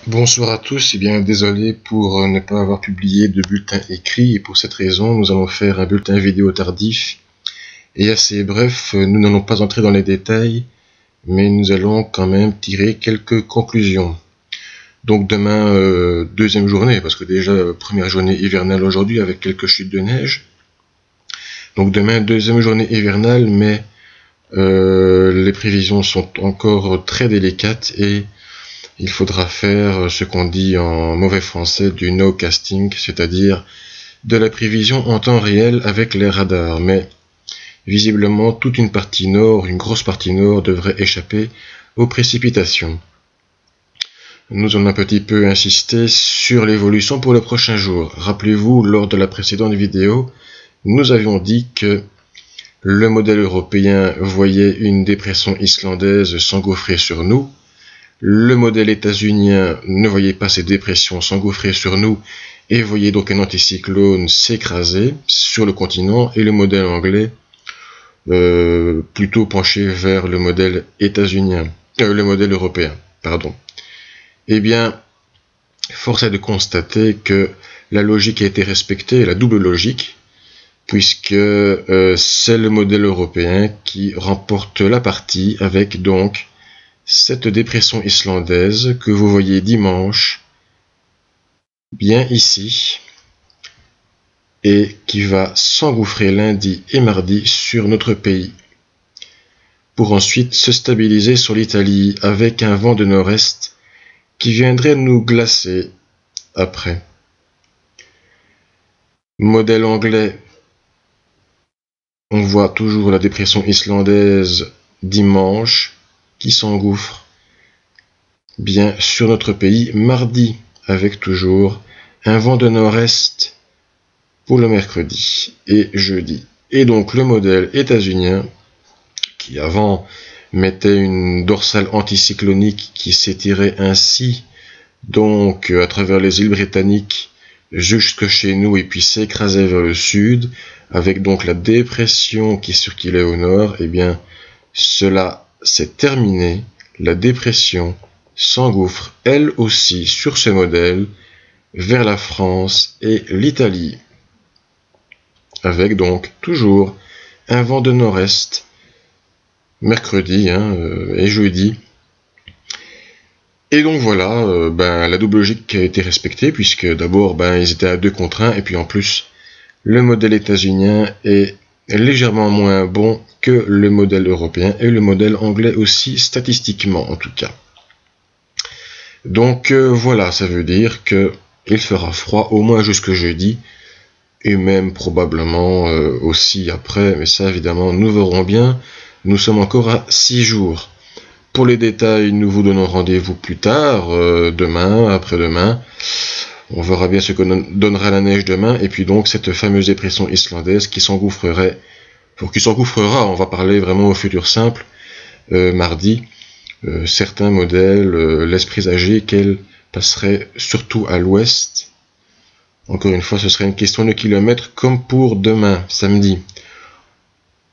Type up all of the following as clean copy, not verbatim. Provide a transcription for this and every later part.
Bonsoir à tous, et bien désolé pour ne pas avoir publié de bulletin écrit, et pour cette raison nous allons faire un bulletin vidéo tardif et assez bref. Nous n'allons pas entrer dans les détails, mais nous allons quand même tirer quelques conclusions. Donc demain, deuxième journée, parce que déjà première journée hivernale aujourd'hui avec quelques chutes de neige. Donc demain, deuxième journée hivernale, mais les prévisions sont encore très délicates et il faudra faire ce qu'on dit en mauvais français du nowcasting, c'est-à-dire de la prévision en temps réel avec les radars. Mais visiblement, toute une partie nord, une grosse partie nord, devrait échapper aux précipitations. Nous allons un petit peu insister sur l'évolution pour le prochain jour. Rappelez-vous, lors de la précédente vidéo, nous avions dit que le modèle européen voyait une dépression islandaise s'engouffrer sur nous. Le modèle états-unien ne voyait pas ces dépressions s'engouffrer sur nous et voyait donc un anticyclone s'écraser sur le continent, et le modèle anglais plutôt penché vers le modèle états-unien, le modèle européen, pardon. Eh bien, force est de constater que la logique a été respectée, la double logique, puisque c'est le modèle européen qui remporte la partie avec donc cette dépression islandaise que vous voyez dimanche, bien ici, et qui va s'engouffrer lundi et mardi sur notre pays, pour ensuite se stabiliser sur l'Italie avec un vent de nord-est qui viendrait nous glacer après. Modèle anglais, on voit toujours la dépression islandaise dimanche qui s'engouffre bien sur notre pays mardi, avec toujours un vent de nord-est pour le mercredi et jeudi. Et donc le modèle états-unien, qui avant mettait une dorsale anticyclonique qui s'étirait ainsi donc à travers les îles britanniques jusque chez nous et puis s'écrasait vers le sud, avec donc la dépression qui circulait au nord, eh bien cela s'est terminé. La dépression s'engouffre elle aussi sur ce modèle vers la France et l'Italie, avec donc toujours un vent de nord-est mercredi et jeudi. Et donc voilà, la double logique a été respectée, puisque d'abord ils étaient à 2 contre 1, et puis en plus le modèle états-unien est légèrement moins bon que le modèle européen et le modèle anglais aussi, statistiquement en tout cas. Donc voilà, ça veut dire que il fera froid au moins jusque jeudi, et même probablement aussi après, mais ça évidemment nous verrons bien. Nous sommes encore à 6 jours. Pour les détails, nous vous donnons rendez-vous plus tard, demain, après-demain. On verra bien ce que donnera la neige demain, et puis donc cette fameuse dépression islandaise qui s'engouffrera, on va parler vraiment au futur simple, mardi. Certains modèles laissent présager qu'elle passerait surtout à l'ouest. Encore une fois, ce serait une question de kilomètres, comme pour demain, samedi.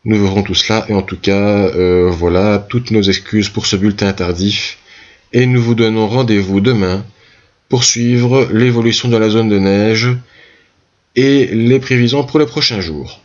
Nous verrons tout cela, et en tout cas, voilà, toutes nos excuses pour ce bulletin tardif, et nous vous donnons rendez-vous demain pour suivre l'évolution de la zone de neige et les prévisions pour les prochains jours.